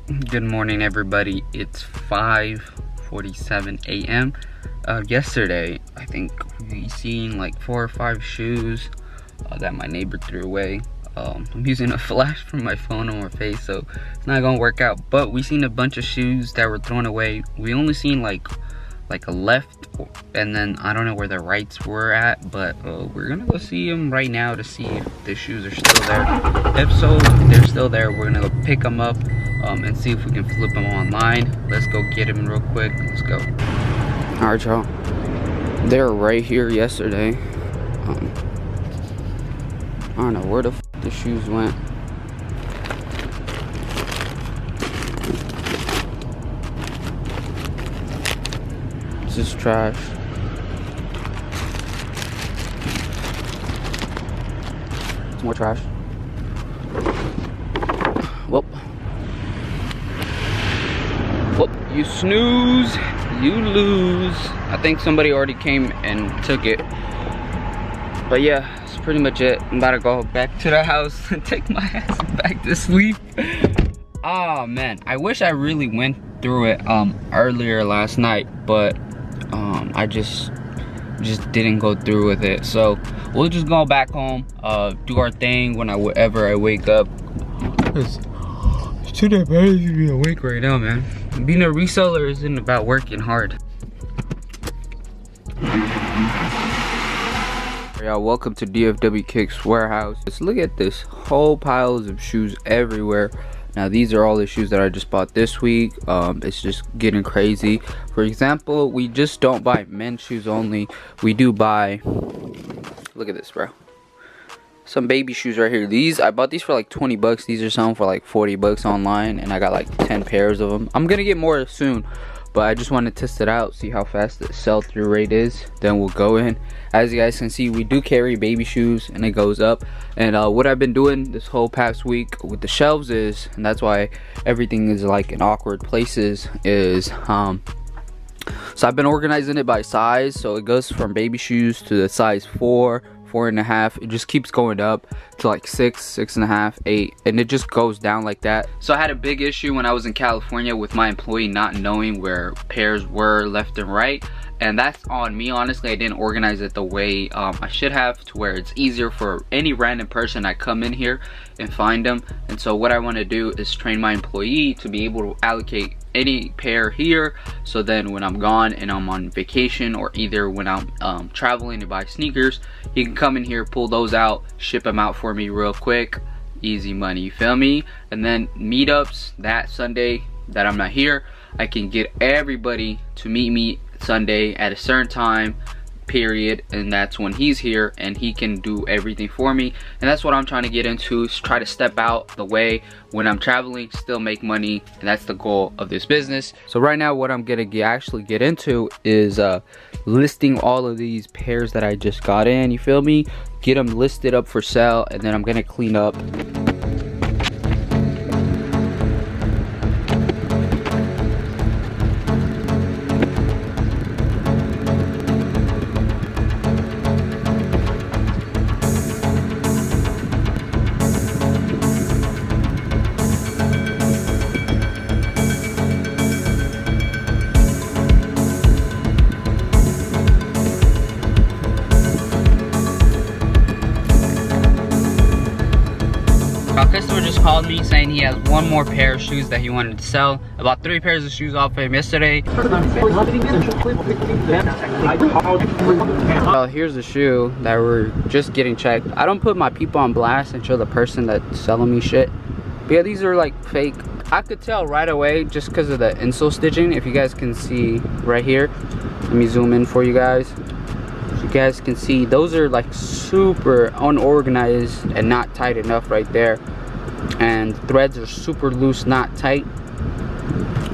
Good morning, everybody. It's 5:47 a.m. Yesterday, I think we seen like 4 or 5 shoes that my neighbor threw away. I'm using a flash from my phone on my face, so it's not gonna work out. But we seen a bunch of shoes that were thrown away. We only seen like a left, and then I don't know where the rights were at, but we're gonna go see them right now to see if the shoes are still there. If so, if they're still there, we're gonna go pick them up and see if we can flip them online. Let's go get them real quick. Let's go. All right, y'all, they're right here yesterday. I don't know where the shoes went. This is trash. It's more trash. Whoop. Whoop. You snooze, you lose. I think somebody already came and took it. But yeah, that's pretty much it. I'm about to go back to the house and take my ass back to sleep. Oh man, I wish I really went through it earlier last night, but I just didn't go through with it. So we'll just go back home, do our thing whenever I wake up. It's too damn bad to be awake right now, man. Being a reseller isn't about working hard. Y'all, welcome to Dfwkicks warehouse. Let's look at this whole piles of shoes everywhere. Now these are all the shoes that I just bought this week. It's just getting crazy. For example, we just don't buy men's shoes only. We do buy, look at this, bro, some baby shoes right here. These, I bought these for like 20 bucks. These are selling for like 40 bucks online, and I got like 10 pairs of them. I'm gonna get more soon, but I just want to test it out, see how fast the sell-through rate is. Then we'll go in. As you guys can see, we do carry baby shoes, and it goes up. And what I've been doing this whole past week with the shelves is, and that's why everything is like in awkward places, is so I've been organizing it by size. So it goes from baby shoes to the size 4, 4.5. It just keeps going up to like 6, 6.5, 8, and it just goes down like that. So I had a big issue when I was in California with my employee not knowing where pairs were left and right, and that's on me. Honestly, I didn't organize it the way I should have, to where it's easier for any random person I come in here and find them. And so what I want to do is train my employee to be able to allocate any pair here, so then when I'm gone and I'm on vacation, or either when I'm traveling to buy sneakers, he can come in here, pull those out, ship them out for me real quick. Easy money, you feel me? And then meetups, that Sunday that I'm not here, I can get everybody to meet me Sunday at a certain time period, and that's when he's here and he can do everything for me. And that's what I'm trying to get into, is try to step out the way when I'm traveling, still make money, and that's the goal of this business. So right now what I'm gonna actually get into is listing all of these pairs that I just got in, you feel me? Get them listed up for sale, and then I'm gonna clean up. A customer just called me saying he has one more pair of shoes that he wanted to sell. I bought 3 pairs of shoes off him yesterday. Well, here's the shoe that we're just getting checked. I don't put my people on blast and show the person that's selling me shit. But yeah, these are like fake. I could tell right away just because of the insole stitching. If you guys can see right here, let me zoom in for you guys. You guys can see those are like super unorganized and not tight enough right there, and threads are super loose, not tight.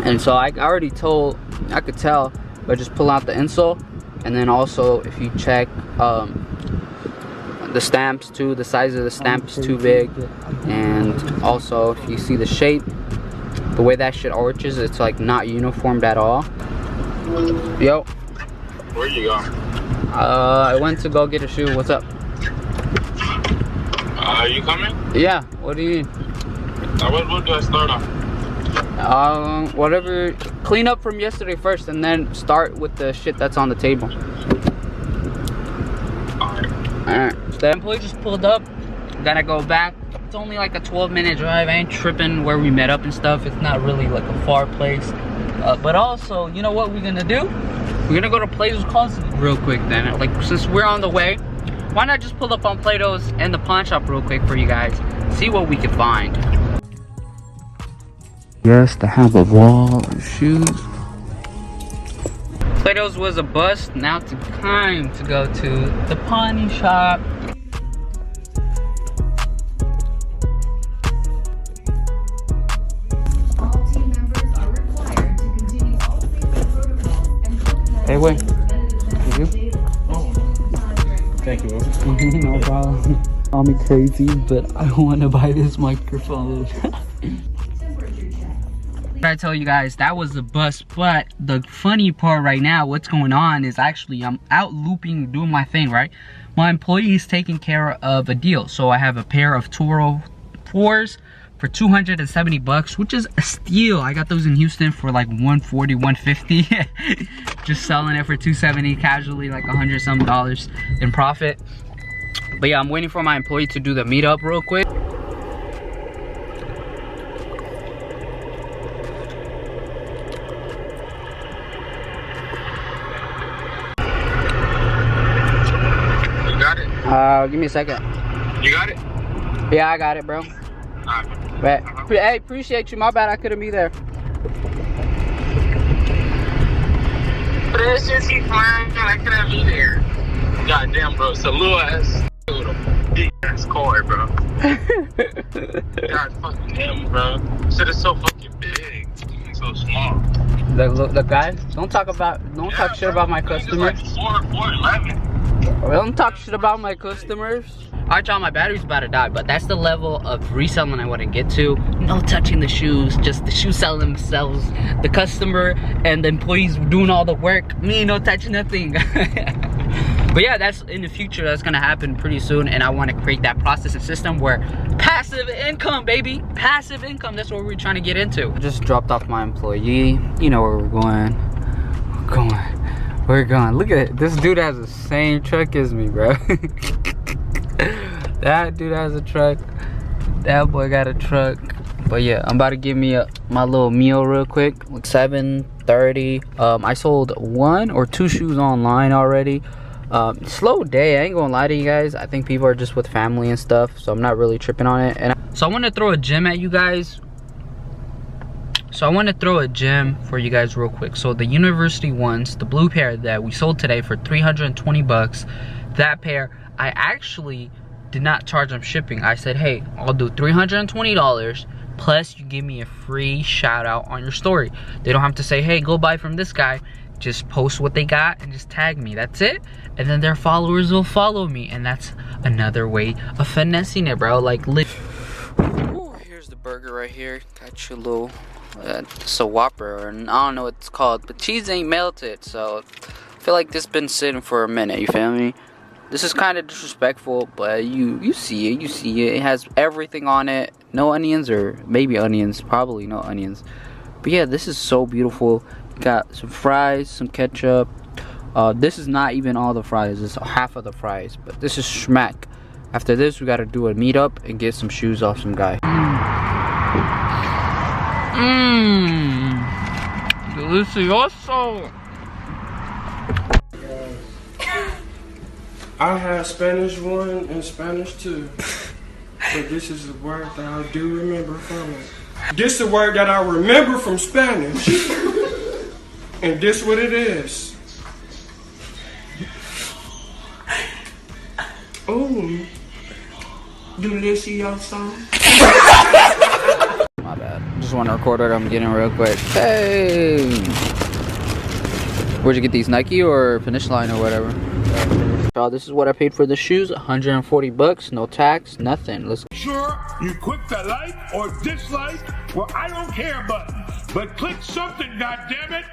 And so I already told, I could tell by just pull out the insole. And then also if you check the stamps too, the size of the stamp is too big. And also if you see the shape, the way that shit arches, it's like not uniformed at all. Yo, where you going? I went to go get a shoe. What's up? Are you coming? Yeah, what do you need? What do I start on? Whatever. Clean up from yesterday first, and then start with the shit that's on the table. Alright. The employee just pulled up. Then I go back. It's only like a 12-minute drive. I ain't tripping where we met up and stuff. It's not really like a far place. But also, you know what we're gonna do? We're gonna go to Plato's Closet real quick then. Like, since we're on the way, why not just pull up on Plato's and the pawn shop real quick for you guys? See what we can find. Yes, to have a wall of shoes. Plato's was a bust. Now it's time to go to the pawn shop. All team members are required to continue all safety protocols and Hey, wait. You? Thank you. No problem. Call me crazy, but I want to buy this microphone. I tell you guys, that was a bust. But the funny part right now, what's going on is actually I'm out looping, doing my thing, right? My employee is taking care of a deal. So I have a pair of Toro 4s for 270 bucks, which is a steal. I got those in Houston for like 140, 150. Just selling it for 270 casually, like $100 some in profit. But yeah, I'm waiting for my employee to do the meetup real quick. Give me a second. You got it? Yeah, I got it, bro. But, hey, appreciate you. My bad, I couldn't be there. But it's just he flying, I couldn't be there. Goddamn, bro, it's a little ass, big ass car, bro. God fucking damn, bro. Shit is so fucking big, it's so small. The guy, don't talk shit about my customers. Like 411. Don't talk shit about my customers. Alright, y'all, my battery's about to die, but that's the level of reselling I want to get to. No touching the shoes, just the shoes selling themselves. The customer and the employees doing all the work. Me, no touching nothing. But yeah, that's in the future. That's gonna happen pretty soon, and I want to create that process and system where passive income, baby, passive income. That's what we're trying to get into. Just dropped off my employee. You know where we're going. We're going. Look at it. This dude has the same truck as me, bro. That dude has a truck. That boy got a truck. But yeah, I'm about to give me my little meal real quick. Like 7:30. I sold 1 or 2 shoes online already. Slow day, I ain't gonna lie to you guys. I think people are just with family and stuff, so I'm not really tripping on it. And so I want to throw a gem at you guys. So I want to throw a gem for you guys real quick. So the university ones, the blue pair that we sold today for 320 bucks, that pair, I actually did not charge them shipping. I said, hey, I'll do $320 plus you give me a free shout out on your story. They don't have to say, hey, go buy from this guy. Just post what they got and just tag me. That's it. And then their followers will follow me. And that's another way of finessing it, bro. Like, here's the burger right here. Got your little, it's a Whopper, or I don't know what it's called, but cheese ain't melted. So I feel like this been sitting for a minute. You feel me? This is kind of disrespectful, but you see it. You see it. It has everything on it. No onions, or maybe onions. Probably no onions. But yeah, this is so beautiful. Got some fries, some ketchup. This is not even all the fries. This is half of the fries. But this is schmack. After this, we gotta do a meetup and get some shoes off some guy. Delicioso. I have Spanish 1 and Spanish 2, but this is the word that I do remember from it. This is the word that I remember from Spanish, and this what it is. Oh, delicioso. My bad. Just want to record what I'm getting real quick. Hey, where'd you get these? Nike or Finish Line or whatever? This is what I paid for the shoes, 140 bucks, no tax, nothing. Let's sure you click the like or dislike, well, I don't care button, but click something, goddammit.